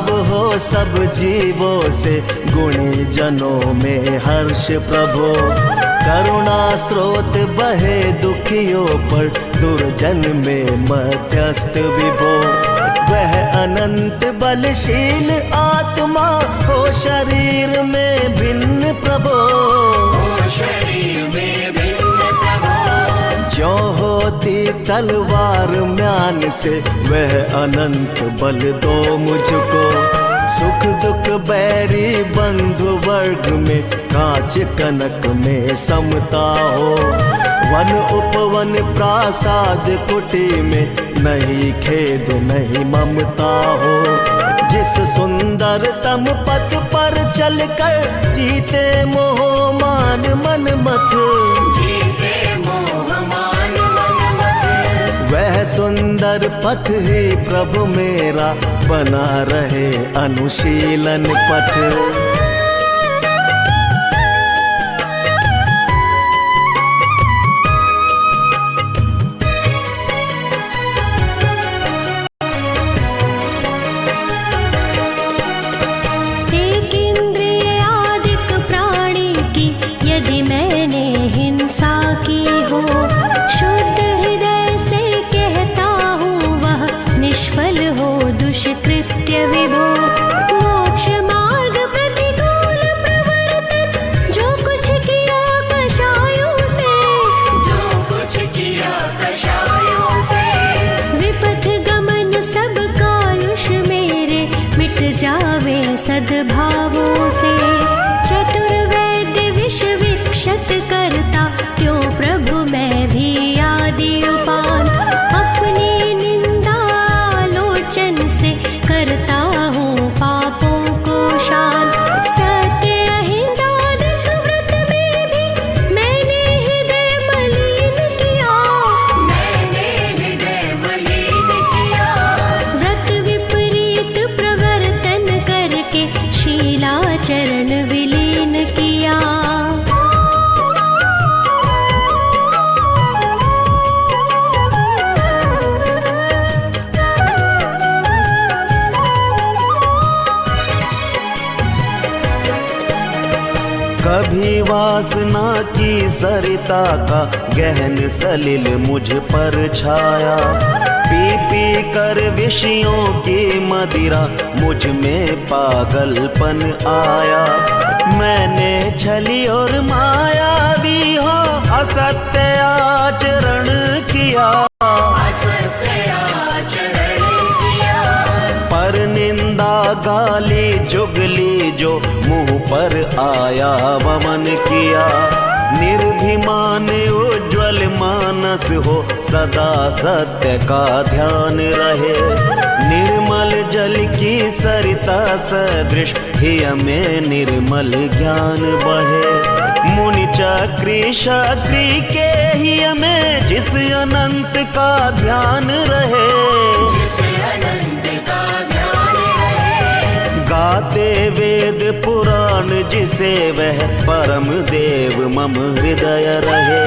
भाव हो सब जीवों से, गुणी जनों में हर्ष प्रभो। करुणा स्रोत बहे दुखियों पर, दुर्जन में मध्यस्थ विभो। वह अनंत बलशील आत्मा हो शरीर में भिन्न प्रभो। जो होती तलवार म्यान से, वह अनंत बल दो मुझको। सुख दुख बैरी बंधु वर्ग में, कांच कनक में समता हो। वन उपवन प्रासाद कुटी में, नहीं खेद नहीं ममता हो। जिस सुंदरतम पथ पर चलकर, जीते मोह मान मन मत। वह सुंदर पथ ही प्रभु मेरा, बना रहे अनुशीलन पथ। सद्भावों से चतुर्वेद विश्व विक्षत करता, त्यों प्रभु मैं भी आदि उपान। अपनी निंदा आलोचन से, करता हूँ पापों को शान। सत्य अहिंसा व्रत में भी, मैंने हृदय मलिन किया। व्रत विपरीत प्रवर्तन करके, शीलाचरण विलीन किया। कभी वासना की सरिता का, गहन सलिल मुझ पर छाया। पी पी कर विषयों की मदिरा, मुझ में पागलपन आया। मैंने छली और माया भी हो, असत्य आचरण किया। पर निंदा गाली जुगली जो, मुंह पर आया वमन किया। निर्भिमान उज्ज्वल मानस हो, सदा सत्य का ध्यान रहे। निर्मल जल की सरिता सदृश, हिय में निर्मल ज्ञान बहे। मुनि चक्री शक्री के हिय में, जिस अनंत का ध्यान रहे। गाते वेद पुराण जिसे, वह परम देव मम हृदय रहे।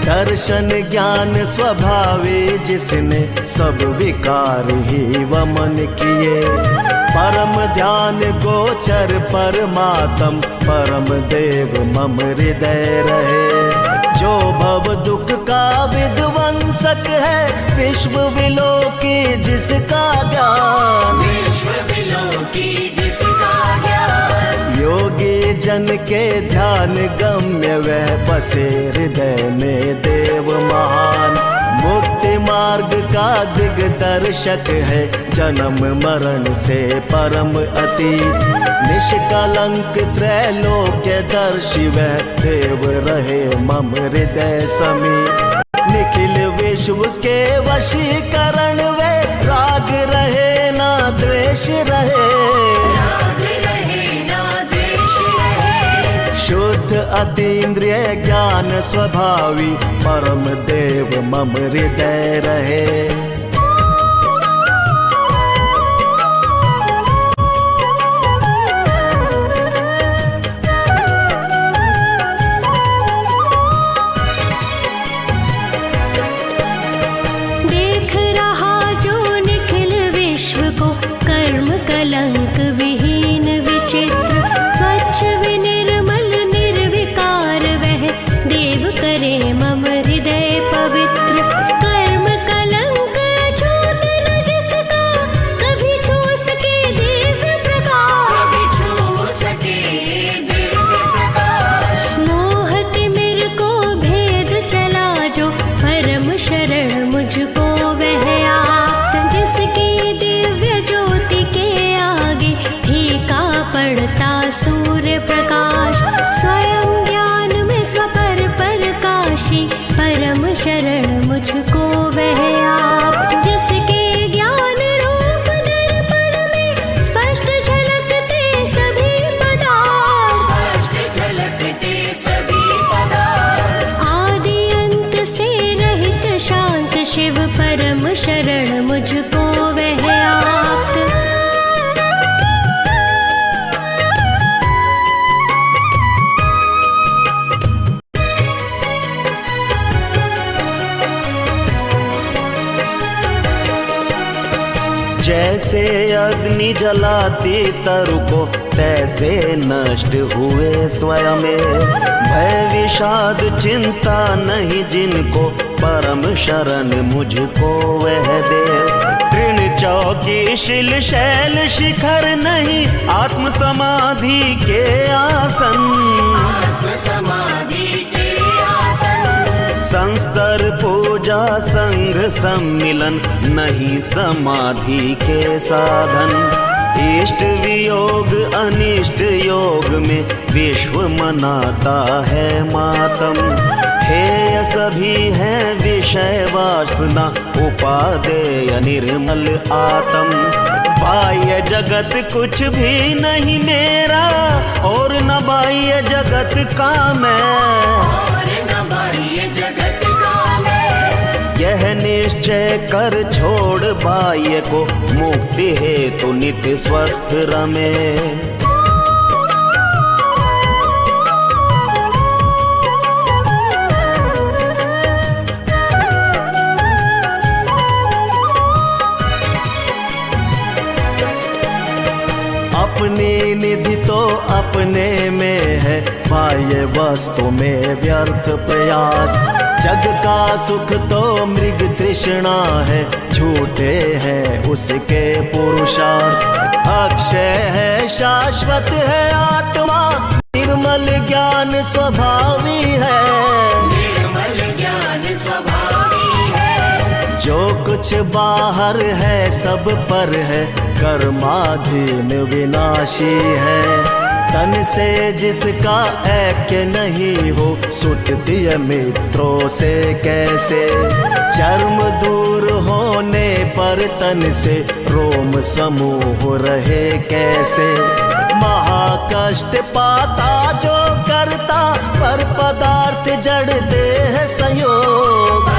दर्शन ज्ञान स्वभावे जिसने, सब विकार ही वमन किए। परम ध्यान गोचर परमात्म, परम देव मम हृदय रहे। जो भव दुख का विध्वंसक है, विश्व विलोकी जिसका ज्ञान। योगी जन के ध्यान गम्य, वह बसे हृदय में देव महान। मुक्ति मार्ग का दिग्दर्शक है, जन्म मरण से परम अति। निष्कलंक त्रैलोक्य दर्शी, वह देव रहे मम हृदय समी। निखिल विश्व के वशीकरण, वे राग रहे ना द्वेष रहे। शुद्ध अतीन्द्रिय ज्ञान स्वभावी, परम देव मम हृदय रहे। जैसे अग्नि जलाती तरु को, तैसे नष्ट हुए स्वयं। भय विषाद चिंता नहीं जिनको, परम शरण मुझको वह देव। तृण चौकी शिल शैल शिखर नहीं, आत्म समाधि के आसन। संस्तर पूजा संघ सम्मिलन, नहीं समाधि के साधन। इष्ट वियोग अनिष्ट योग में, विश्व मनाता है मातम। हेय सभी है विषय वासना, उपादेय निर्मल आत्म। बाह्य जगत कुछ भी नहीं मेरा, और न बाह्य जगत का मैं। यह निश्चय कर छोड़ बाह्य को, मुक्ति हेतु नित्य स्वस्थ रमे। अपनी निधि तो अपने में है, बाह्य वस्तु में व्यर्थ प्रयास। जग का सुख तो मृग तृष्णा है, झूठे हैं उसके पुरुषार्थ। अक्षय है शाश्वत है आत्मा, निर्मल ज्ञान स्वभावी है। जो कुछ बाहर है सब पर है, कर्माधीन विनाशी है। तन से जिसका ऐक्य नहीं हो, सुटती मित्रों से कैसे। चर्म दूर होने पर तन से, रोम समूह रहे कैसे। महाकष्ट पाता जो करता, पर पदार्थ जड़ देह संयोग।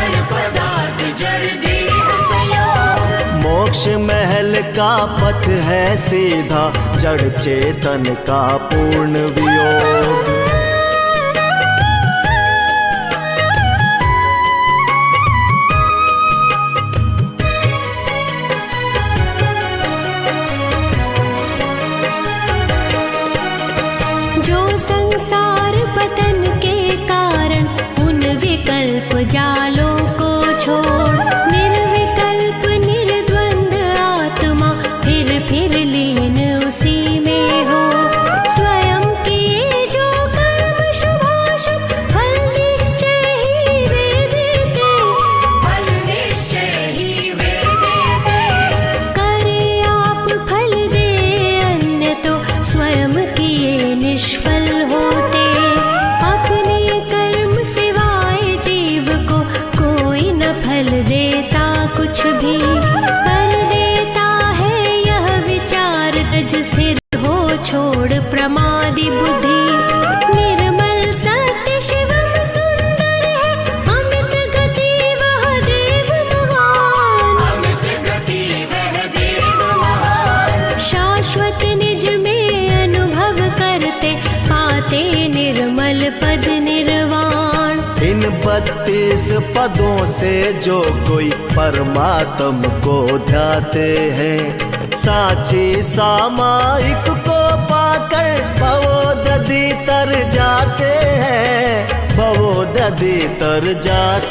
मोक्ष महल का पथ है सीधा, जड़ चेतन का पूर्ण वियोग। जो संसार पतन के कारण, उन विकल्प जालों को छोड़। निर्विकल्प निर्द्वंद आत्मा, फिर लीन उसी में हो। स्वयं किए जो कर्म शुभाशुभ, फल निश्चय ही वे देते। करे आप फल दे अन्य तो, स्वयं किए निष्फल होते। अपने कर्म सिवाय जीव को, कोई न फल देता कुछ भी। कर देता है यह विचार, तज स्थिर हो छोड़ प्रमादी बुद्धि। निर्मल सत्य शिवम सुंदर है, अमित गति वह देव महान। शाश्वत निज में अनुभव करते, पाते निर्मल पद निर्वाण। इन 32 पदों से जो कोई परमात्म को ध्याते हैं, साची सामायिक को पाकर भवोदधि तर जाते हैं। भवोदधि तर जाते